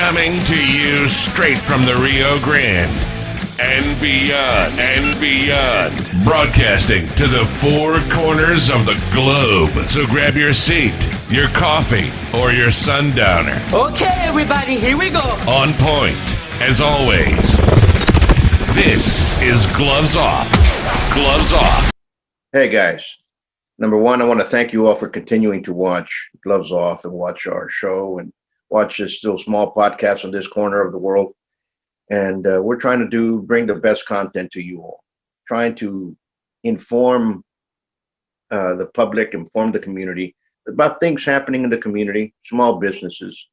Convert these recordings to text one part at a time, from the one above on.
Coming to you straight from the Rio Grande and beyond. Broadcasting to the four corners of the globe. So grab your seat, your coffee, or your sundowner. Okay, everybody, here we go. On point, as always. This is Gloves Off. Gloves Off. Hey, guys. Number one, I want to thank you all for continuing to watch Gloves Off and watch our show and watch this still small podcast on this corner of the world. And we're trying to bring the best content to you all, trying to inform the public, inform the community about things happening in the community, small businesses,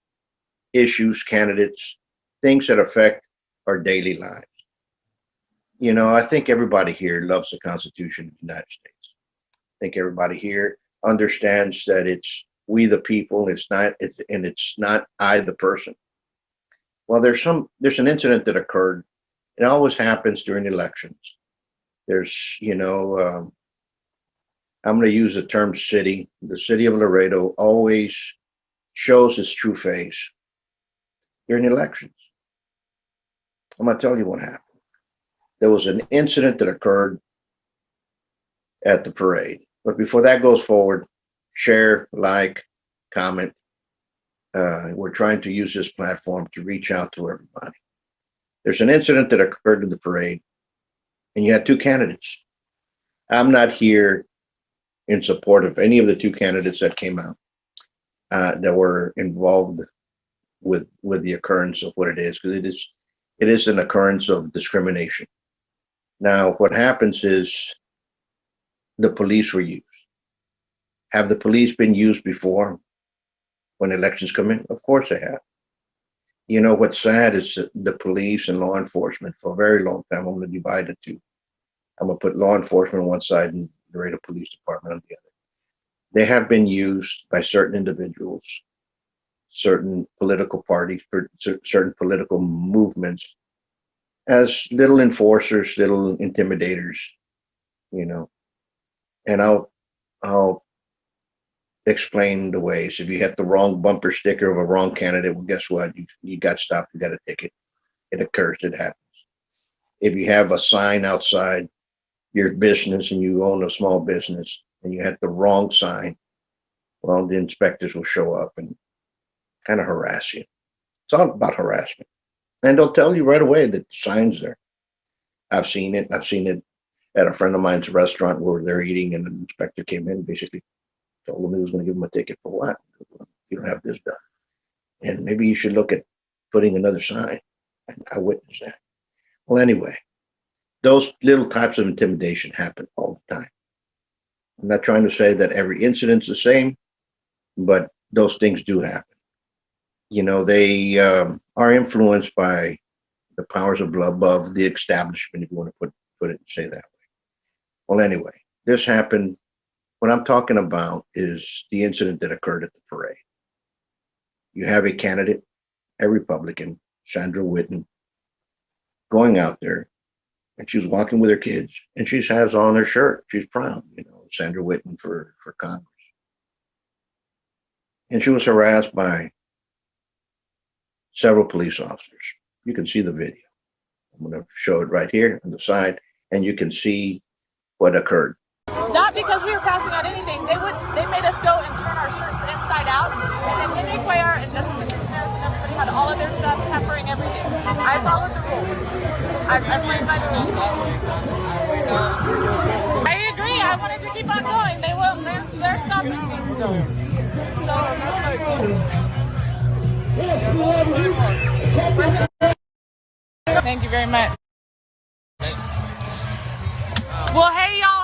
issues, candidates, things that affect our daily lives. You know, I think everybody here loves the Constitution of the United States. I think everybody here understands that it's we the people, it's not I the person. Well, there's an incident that occurred. It always happens during elections. There's, I'm going to use the term city. The city of Laredo always shows its true face during elections. I'm going to tell you what happened. There was an incident that occurred at the parade. But before that goes forward, share, like, comment. We're trying to use this platform to reach out to everybody. There's an incident that occurred in the parade, and you had two candidates. I'm not here in support of any of the two candidates that came out that were involved with the occurrence of what it is, because it is an occurrence of discrimination. Now, what happens is the police were used. Have the police been used before when elections come in? Of course they have. You know, what's sad is that the police and law enforcement for a very long time, I'm going to divide the two. I'm going to put law enforcement on one side and the Laredo Police Department on the other. They have been used by certain individuals, certain political parties, certain political movements as little enforcers, little intimidators, and I'll explain the ways. If you had the wrong bumper sticker of a wrong candidate, well, guess what? You got stopped, you got a ticket. It occurs, it happens. If you have a sign outside your business and you own a small business and you had the wrong sign, well, the inspectors will show up and kind of harass you. It's all about harassment. And they'll tell you right away that the sign's there. I've seen it. I've seen it at a friend of mine's restaurant where they're eating and the inspector came in, basically told him he was going to give him a ticket for what? You don't have this done. And maybe you should look at putting another sign. And I witnessed that. Well, anyway, those little types of intimidation happen all the time. I'm not trying to say that every incident's the same, but those things do happen. They are influenced by the powers above the establishment, if you want to put it and say that way. Well, anyway, this happened. What I'm talking about is the incident that occurred at the parade. You have a candidate, a Republican, Sandra Whitten, going out there, and she's walking with her kids, and she has on her shirt. She's proud, Sandra Whitten for Congress. And she was harassed by several police officers. You can see the video. I'm going to show it right here on the side, and you can see what occurred. Not because we were passing out anything. They made us go and turn our shirts inside out. And then Henry Cuellar and Justin Harris and everybody had all of their stuff, peppering everything. I followed the rules. I played by the rules. I agree. I wanted to keep on going. They will. They're stopping me. So. Thank you very much. Well, hey y'all.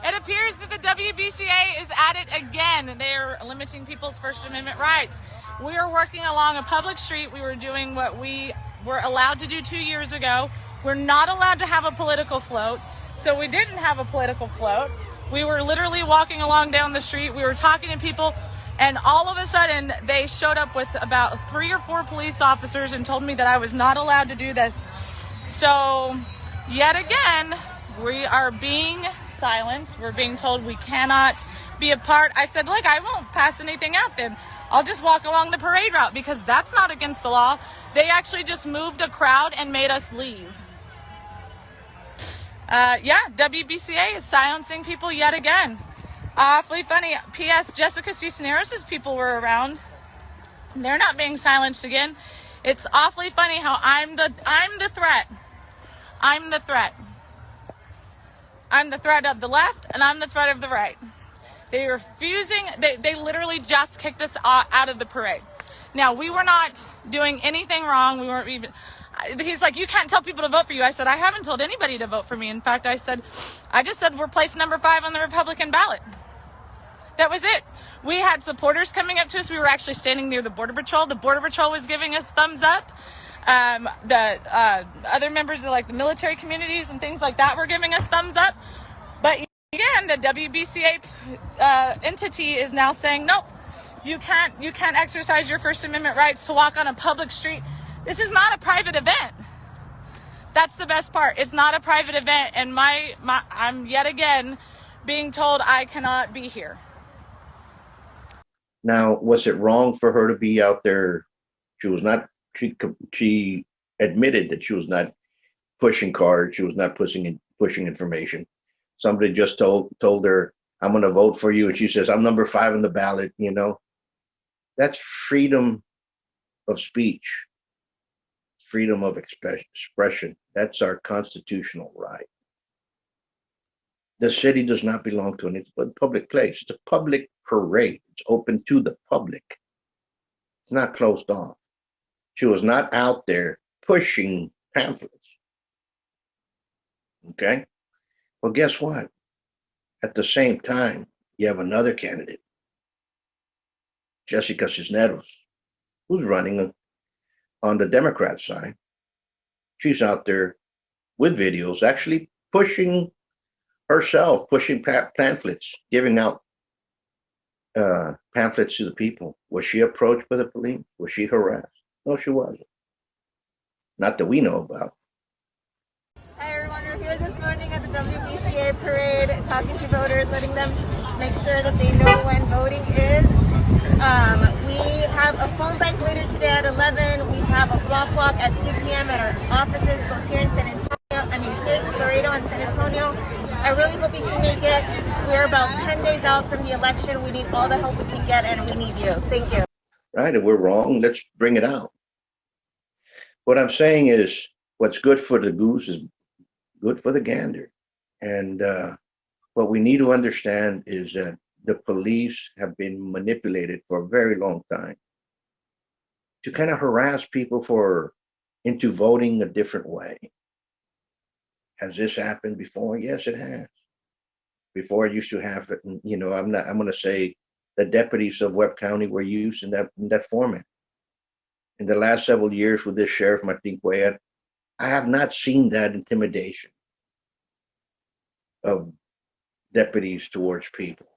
It appears that the WBCA is at it again. They're limiting people's First Amendment rights. We are working along a public street. We were doing what we were allowed to do 2 years ago. We're not allowed to have a political float, so we didn't have a political float. We were literally walking along down the street. We were talking to people, and all of a sudden they showed up with about 3 or 4 police officers and told me that I was not allowed to do this. So yet again, we are being silenced. We're being told we cannot be a part. I said, look, I won't pass anything out then. I'll just walk along the parade route because that's not against the law. They actually just moved a crowd and made us leave. Yeah, WBCA is silencing people yet again. Awfully funny. P.S. Jessica Cisneros' people were around. They're not being silenced again. It's awfully funny how I'm the threat. I'm the threat. I'm the threat of the left, and I'm the threat of the right. They refusing. They literally just kicked us out of the parade. Now, we were not doing anything wrong. We weren't even. He's like, you can't tell people to vote for you. I said, I haven't told anybody to vote for me. In fact, I just said we're place number 5 on the Republican ballot. That was it. We had supporters coming up to us. We were actually standing near the Border Patrol. The Border Patrol was giving us thumbs up. The other members of like the military communities and things like that were giving us thumbs up. But again, the WBCA entity is now saying, nope, you can't exercise your First Amendment rights to walk on a public street. This is not a private event. That's the best part. It's not a private event, and I'm yet again being told I cannot be here. Now, was it wrong for her to be out there? She was not. She admitted that she was not pushing cards. She was not pushing information. Somebody just told her, "I'm going to vote for you," and she says, "I'm number 5 on the ballot." You know, that's freedom of speech, freedom of expression. That's our constitutional right. The city does not belong to any public place. It's a public parade. It's open to the public. It's not closed off. She was not out there pushing pamphlets. Okay? Well, guess what? At the same time, you have another candidate, Jessica Cisneros, who's running on the Democrat side. She's out there with videos, actually pushing herself, pushing pamphlets, giving out pamphlets to the people. Was she approached by the police? Was she harassed? No, she wasn't. Not that we know about. Hi everyone, we're here this morning at the WBCA parade talking to voters, letting them make sure that they know when voting is. We have a phone bank later today at 11. We have a block walk at 2 p.m. at our offices both here in here in Laredo and San Antonio. I really hope you can make it. We're about 10 days out from the election. We need all the help we can get, and we need you. Thank you. Right, if we're wrong, let's bring it out. What I'm saying is, what's good for the goose is good for the gander. And what we need to understand is that the police have been manipulated for a very long time to kind of harass people into voting a different way. Has this happened before? Yes, it has. Before, it used to happen. You know, I'm going to say the deputies of Webb County were used in that format. In the last several years with this sheriff, Martin Cuellar, I have not seen that intimidation of deputies towards people.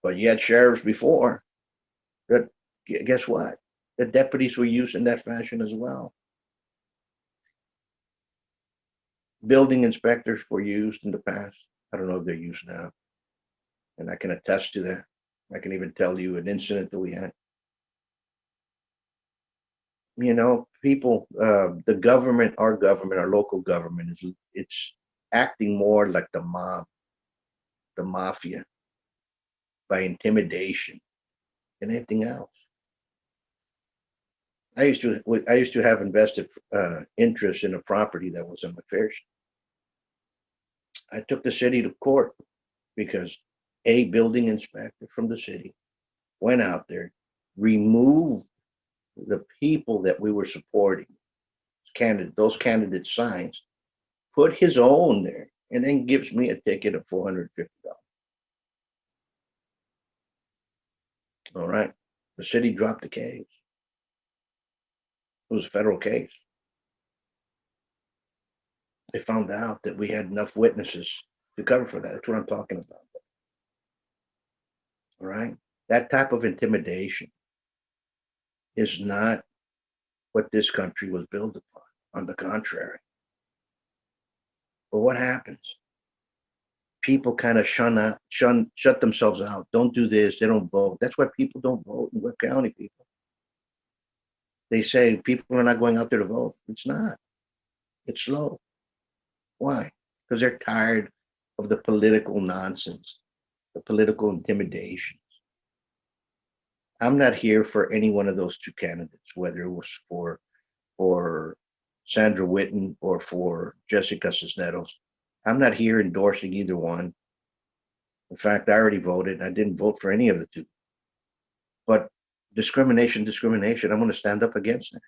But yet sheriffs before, that guess what? The deputies were used in that fashion as well. Building inspectors were used in the past. I don't know if they're used now. And I can attest to that. I can even tell you an incident that we had. You know, people, the government, our local government, it's acting more like the mob, the mafia, by intimidation than anything else. I used to have invested interest in a property that was in McPherson. I took the city to court because a building inspector from the city went out there, removed the people that we were supporting, those candidate signs, put his own there, and then gives me a ticket of $450. All right. The city dropped the case. It was a federal case. They found out that we had enough witnesses to cover for that. That's what I'm talking about. All right. That type of intimidation is not what this country was built upon. On the contrary. But what happens? people kind of shut themselves out. Don't do this. They don't vote. That's why people don't vote in Webb County, people. They say people are not going out there to vote. It's not. It's slow. Why? Because they're tired of the political nonsense, the political intimidations. I'm not here for any one of those two candidates, whether it was for Sandra Whitten or for Jessica Cisneros. I'm not here endorsing either one. In fact, I already voted. I didn't vote for any of the two. But discrimination, I'm going to stand up against that.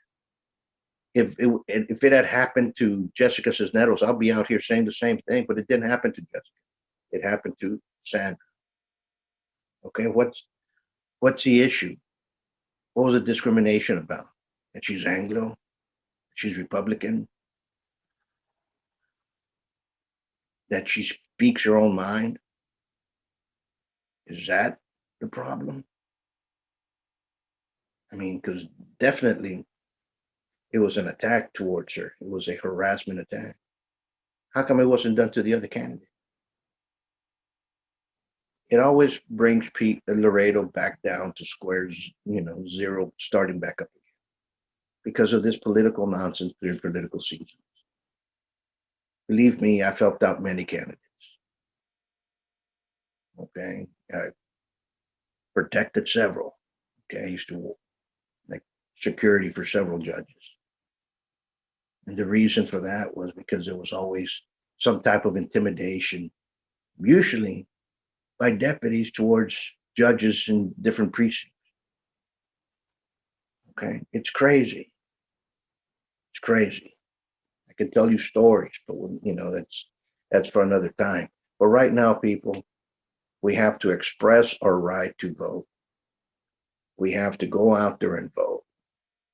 If it had happened to Jessica Cisneros, I'll be out here saying the same thing, but it didn't happen to Jessica. It happened to Sandra. Okay, what's the issue? What was the discrimination about? That she's Anglo? She's Republican? That she speaks her own mind? Is that the problem? I mean, because definitely it was an attack towards her. It was a harassment attack. How come it wasn't done to the other candidate? It always brings Laredo back down to squares, zero, starting back up again because of this political nonsense during political seasons. Believe me, I've helped out many candidates. Okay, I protected several. Okay, I used to like security for several judges. And the reason for that was because there was always some type of intimidation, usually by deputies towards judges in different precincts. Okay, it's crazy. It's crazy. I can tell you stories, but that's for another time. But right now, people, we have to express our right to vote. We have to go out there and vote,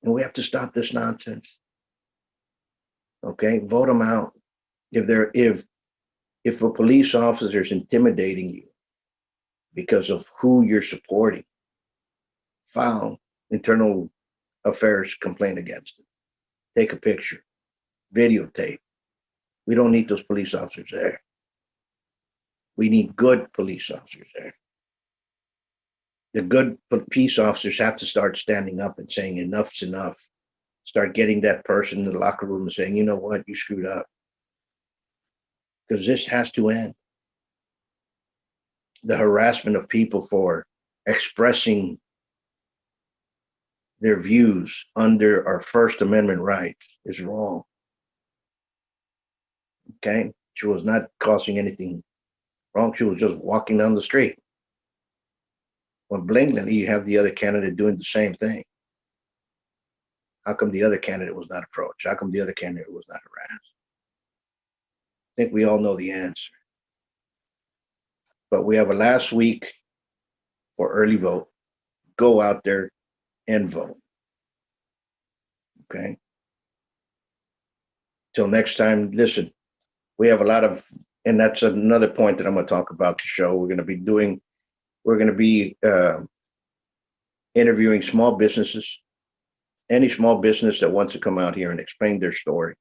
and we have to stop this nonsense. Okay, vote them out. If a police officer is intimidating you because of who you're supporting, file internal affairs complaint against them. Take a picture, videotape. We don't need those police officers there. We need good police officers there. The good peace officers have to start standing up and saying enough's enough. Start getting that person in the locker room and saying, you know what, you screwed up. Because this has to end. The harassment of people for expressing their views under our First Amendment rights is wrong. Okay? She was not causing anything wrong. She was just walking down the street. When blatantly you have the other candidate doing the same thing. How come the other candidate was not approached? How come the other candidate was not harassed? I think we all know the answer. But we have a last week for early vote. Go out there and vote. Okay? Till next time, listen, we have a lot of, and that's another point that I'm going to talk about the show. We're going to be interviewing small businesses. Any small business that wants to come out here and explain their story.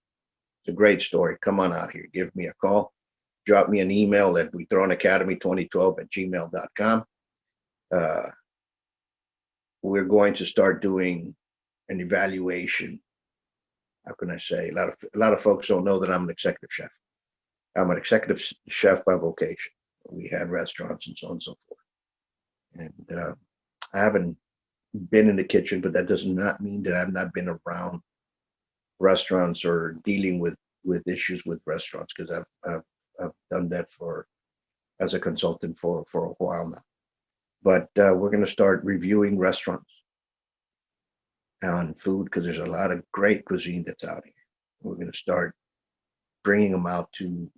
It's a great story. Come on out here. Give me a call. Drop me an email at buitronacademy2012@gmail.com. We're going to start doing an evaluation. How can I say? A lot of folks don't know that I'm an executive chef. I'm an executive chef by vocation. We had restaurants and so on and so forth. And I haven't been in the kitchen, but that does not mean that I've not been around restaurants or dealing with issues with restaurants, because I've done that as a consultant for a while now. But we're going to start reviewing restaurants and food, because there's a lot of great cuisine that's out here. We're going to start bringing them out to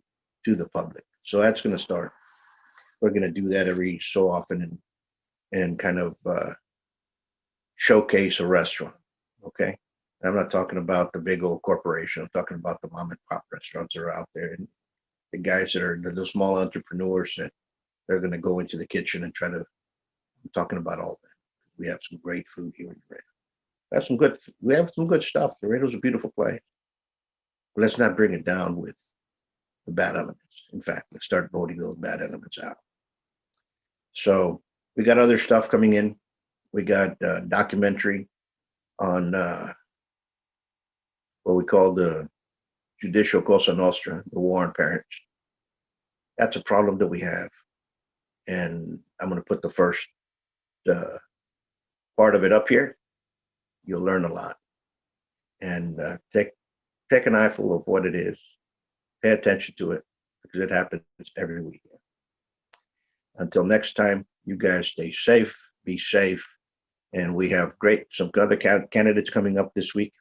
the public. So that's going to start. We're going to do that every so often and kind of showcase a restaurant. Okay. I'm not talking about the big old corporation. I'm talking about the mom and pop restaurants that are out there, and the guys that are the small entrepreneurs that they're going to go into the kitchen and try to. I'm talking about all that. We have some great food here in Laredo. We have some good stuff. Laredo's a beautiful place. But let's not bring it down with the bad elements. In fact, let's start voting those bad elements out. So we got other stuff coming in. We got a documentary on what we call the judicial Cosa Nostra, the war on parents. That's a problem that we have. And I'm going to put the first part of it up here. You'll learn a lot. And take an eyeful of what it is. Pay attention to it because it happens every week. Until next time, you guys stay safe, be safe. And we have some other candidates coming up this week.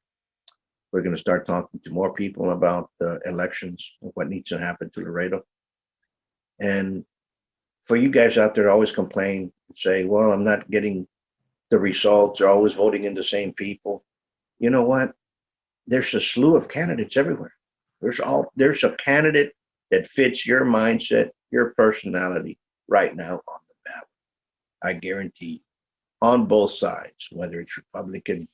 We're going to start talking to more people about the elections and what needs to happen to Laredo. And for you guys out there, always complain and say, well, I'm not getting the results. They're always voting in the same people. You know what? There's a slew of candidates everywhere. There's a candidate that fits your mindset, your personality right now on the ballot. I guarantee, on both sides, whether it's Republican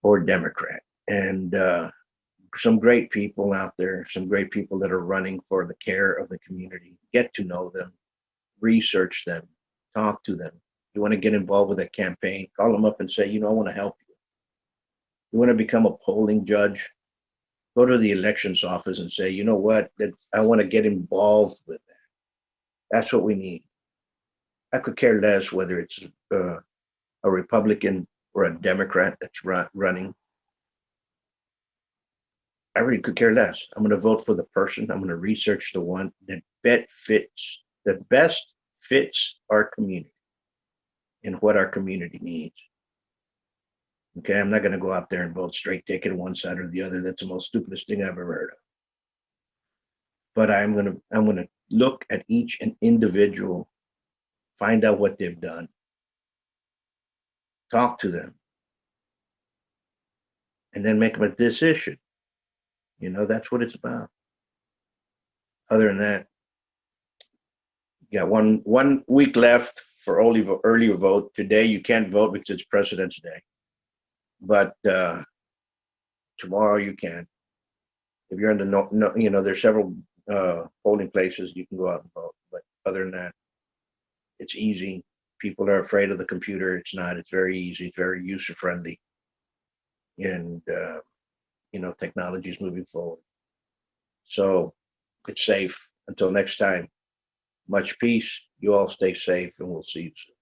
or Democrat. And some great people out there, some great people that are running for the care of the community. Get to know them, research them, talk to them. You want to get involved with a campaign, call them up and say, I want to help you. You want to become a polling judge, go to the elections office and say, you know what, that I want to get involved with that. That's what we need. I could care less whether it's a Republican or a Democrat that's running. I really could care less. I'm going to vote for the person. I'm going to research the one that best fits our community and what our community needs. Okay, I'm not going to go out there and vote straight ticket one side or the other. That's the most stupidest thing I've ever heard of. But I'm going to look at each and individual, find out what they've done, talk to them, and then make them a decision. That's what it's about. Other than that, you got one week left for early vote. Today you can't vote because it's President's Day, but tomorrow you can. If you're in the there's several polling places you can go out and vote. But other than that, it's easy. People are afraid of the computer. It's not. It's very easy. It's very user friendly, and technology is moving forward. So it's safe. Until next time, much peace. You all stay safe, and we'll see you soon.